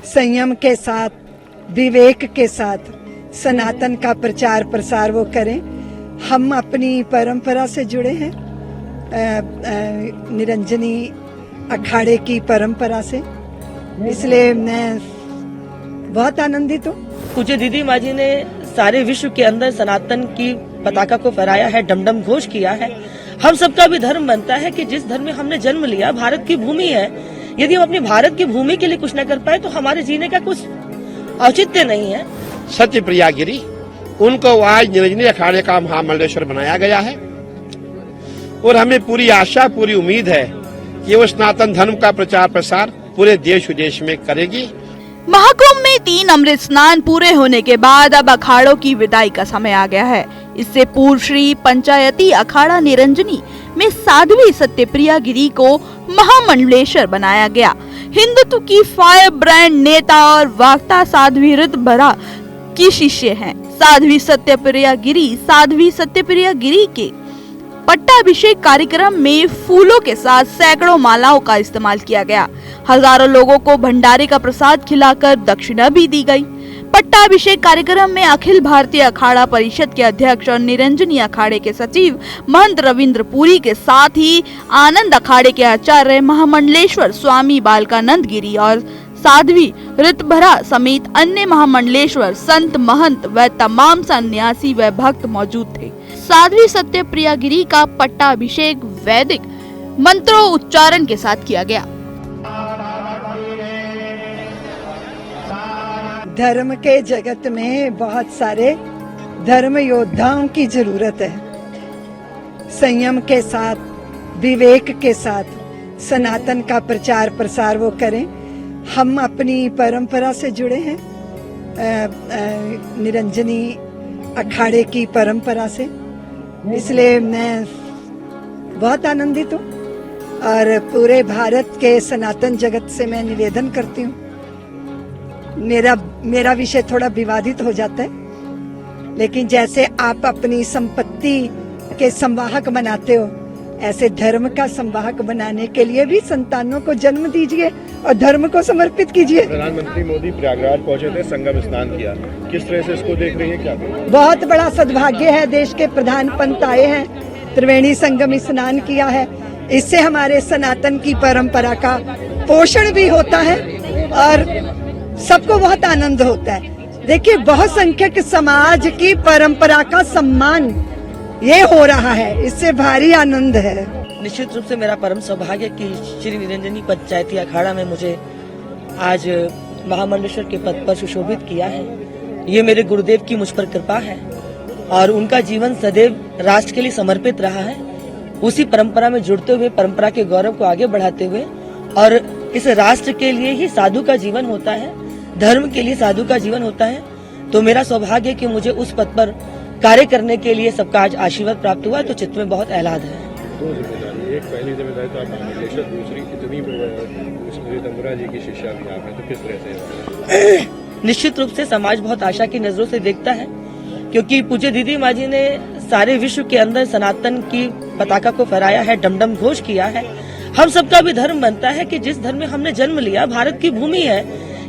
संयम के साथ, विवेक के साथ सनातन का प्रचार प्रसार वो करें। हम अपनी परंपरा से जुड़े हैं, निरंजनी अखाड़े की परंपरा से, इसलिए मैं बहुत आनंदित हूँ। पूज्य दीदी माँ जी ने सारे विश्व के अंदर सनातन की पताका को फहराया है, डमडम घोष किया है। हम सबका भी धर्म बनता है कि जिस धर्म में हमने जन्म लिया, भारत की भूमि है, यदि हम अपनी भारत की भूमि के लिए कुछ न कर पाए तो हमारे जीने का कुछ औचित्य नहीं है। सत्यप्रिया गिरी, उनको आज निरंजनी अखाड़े का महामंडलेश्वर बनाया गया है और हमें पूरी आशा, पूरी उम्मीद है कि वो सनातन धर्म का प्रचार प्रसार पूरे देश विदेश में करेगी। महाकुंभ में 3 अमृत स्नान पूरे होने के बाद अब अखाड़ों की विदाई का समय आ गया है। इससे पूर्व श्री पंचायती अखाड़ा निरंजनी में साध्वी सत्यप्रिया गिरी को महामंडलेश्वर बनाया गया। हिंदुत्व की फायर ब्रांड नेता और वक्ता साध्वी ऋतभरा की शिष्य हैं। साध्वी सत्यप्रिया गिरी के पट्टाभिषेक कार्यक्रम में फूलों के साथ सैकड़ों मालाओं का इस्तेमाल किया गया। हजारों लोगों को भंडारे का प्रसाद खिलाकर दक्षिणा भी दी गई। पट्टाभिषेक कार्यक्रम में अखिल भारतीय अखाड़ा परिषद के अध्यक्ष और निरंजनी अखाड़े के सचिव महंत रविंद्र पुरी के साथ ही आनंद अखाड़े के आचार्य महामंडलेश्वर स्वामी बालकानंद गिरी और साध्वी ऋतभरा समेत अन्य महामंडलेश्वर संत, महंत व तमाम सन्यासी व भक्त मौजूद थे। साध्वी सत्यप्रिया गिरी का पट्टाभिषेक वैदिक मंत्रों उच्चारण के साथ किया गया। धर्म के जगत में बहुत सारे धर्म योद्धाओं की जरूरत है। संयम के साथ, विवेक के साथ सनातन का प्रचार प्रसार वो करें। हम अपनी परंपरा से जुड़े हैं, निरंजनी अखाड़े की परंपरा से, इसलिए मैं बहुत आनंदित हूँ और पूरे भारत के सनातन जगत से मैं निवेदन करती हूँ। मेरा विषय थोड़ा विवादित हो जाता है, लेकिन जैसे आप अपनी संपत्ति के संवाहक बनाते हो, ऐसे धर्म का संवाहक बनाने के लिए भी संतानों को जन्म दीजिए और धर्म को समर्पित कीजिए। प्रधानमंत्री मोदी प्रयागराज पहुंचे थे, संगम स्नान किया, किस तरह से इसको देख रही है? क्या बहुत बड़ा सद्भाग्य है, देश के प्रधान पंत आए हैं, त्रिवेणी संगम स्नान किया है। इससे हमारे सनातन की परंपरा का पोषण भी होता है और सबको बहुत आनंद होता है। देखिए, बहुसंख्यक समाज की परंपरा का सम्मान ये हो रहा है, इससे भारी आनंद है। निश्चित रूप से मेरा परम सौभाग्य कि श्री निरंजनी पंचायती अखाड़ा में मुझे आज महामंडलेश्वर के पद पर सुशोभित किया है। ये मेरे गुरुदेव की मुझ पर कृपा है और उनका जीवन सदैव राष्ट्र के लिए समर्पित रहा है। उसी परंपरा में जुड़ते हुए, परंपरा के गौरव को आगे बढ़ाते हुए, और इस राष्ट्र के लिए ही साधु का जीवन होता है, धर्म के लिए साधु का जीवन होता है। तो मेरा सौभाग्य कि मुझे उस पद पर कार्य करने के लिए सबका आज आशीर्वाद प्राप्त हुआ, तो चित्त में बहुत आह्लाद है। दो जिम्मेदारी, एक पहली जिम्मेदारी तो आप महामंडलेश्वर, दूसरी इतनी ऋतभरा जी की शिष्या भी आप हैं, तो किस तरह से? निश्चित रूप से समाज बहुत आशा की नजरों से देखता है, क्योंकि पूज्य दीदी माँ जी ने सारे विश्व के अंदर सनातन की पताका को फहराया है, डमडम घोष किया है। हम सबका भी धर्म बनता है कि जिस धर्म में हमने जन्म लिया, भारत की भूमि है,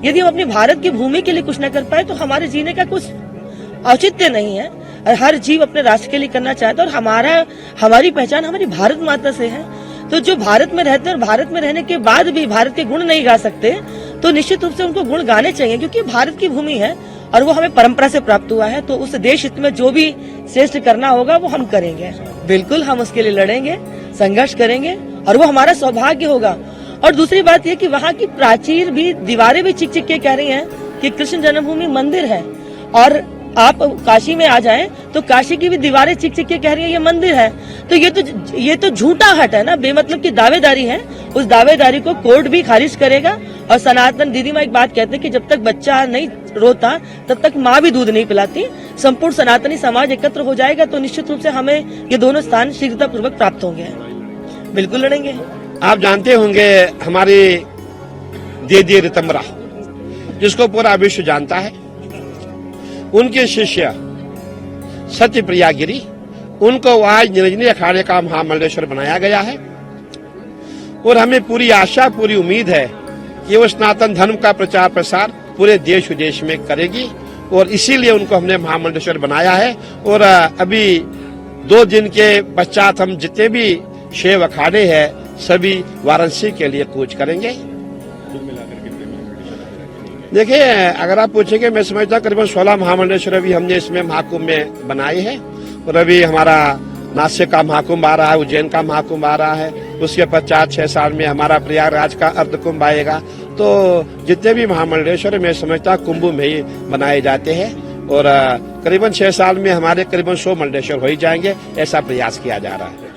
यदि हम अपनी भारत की भूमि के लिए कुछ न कर पाए तो हमारे जीने का कुछ औचित्य नहीं है। और हर जीव अपने राष्ट्र के लिए करना चाहता है और हमारी पहचान हमारी भारत माता से है। तो जो भारत में रहते हैं और भारत में रहने के बाद भी भारत के गुण नहीं गा सकते, तो निश्चित रूप से उनको गुण गाने चाहिए, क्योंकि भारत की भूमि है और वो हमें परंपरा से प्राप्त हुआ है। तो उस देश हित में जो भी श्रेष्ठ करना होगा वो हम करेंगे। बिल्कुल हम उसके लिए लड़ेंगे, संघर्ष करेंगे और वो हमारा सौभाग्य होगा। और दूसरी बात यह कि वहाँ की प्राचीर भी, दीवारें भी चिक चिक के कह रही हैं कि कृष्ण जन्मभूमि मंदिर है। और आप काशी में आ जाएं तो काशी की भी दीवारें चिक चिक के कह रही है ये मंदिर है। तो ये तो झूठा हट है ना, बेमतलब की दावेदारी है। उस दावेदारी को कोर्ट भी खारिज करेगा। और सनातन दीदी माँ एक बात कहते हैं कि जब तक बच्चा नहीं रोता तब तक माँ भी दूध नहीं पिलाती। संपूर्ण सनातनी समाज एकत्र हो जाएगा तो निश्चित रूप से हमें ये दोनों स्थान शीघ्रता पूर्वक प्राप्त होंगे। बिल्कुल लड़ेंगे। आप जानते होंगे हमारी दीदी ऋतभरा, जिसको पूरा विश्व जानता है, उनके शिष्य सत्यप्रिया गिरी, उनको आज निरंजनी अखाड़े का महामंडलेश्वर बनाया गया है और हमें पूरी आशा, पूरी उम्मीद है कि वो सनातन धर्म का प्रचार प्रसार पूरे देश विदेश में करेगी और इसीलिए उनको हमने महामंडलेश्वर बनाया है। और अभी 2 दिन के पश्चात हम जितने भी शैव अखाड़े हैं सभी वाराणसी के लिए कूच करेंगे। कुल मिलाकर कितने महामंडलेश्वर? देखिए, अगर आप पूछेंगे, मैं समझता हूँ करीबन 16 महामंडलेश्वर अभी हमने इसमें महाकुंभ में बनाए हैं। और अभी हमारा नासिक का महाकुंभ आ रहा है, उज्जैन का महाकुंभ आ रहा है, उसके पश्चात 6 साल में हमारा प्रयागराज का अर्धकुंभ आएगा। तो जितने भी महामंडलेश्वर मैं समझता कुंभ में ही बनाए जाते हैं और करीबन 6 साल में हमारे करीबन 100 मंडलेश्वर हो ही जाएंगे, ऐसा प्रयास किया जा रहा है।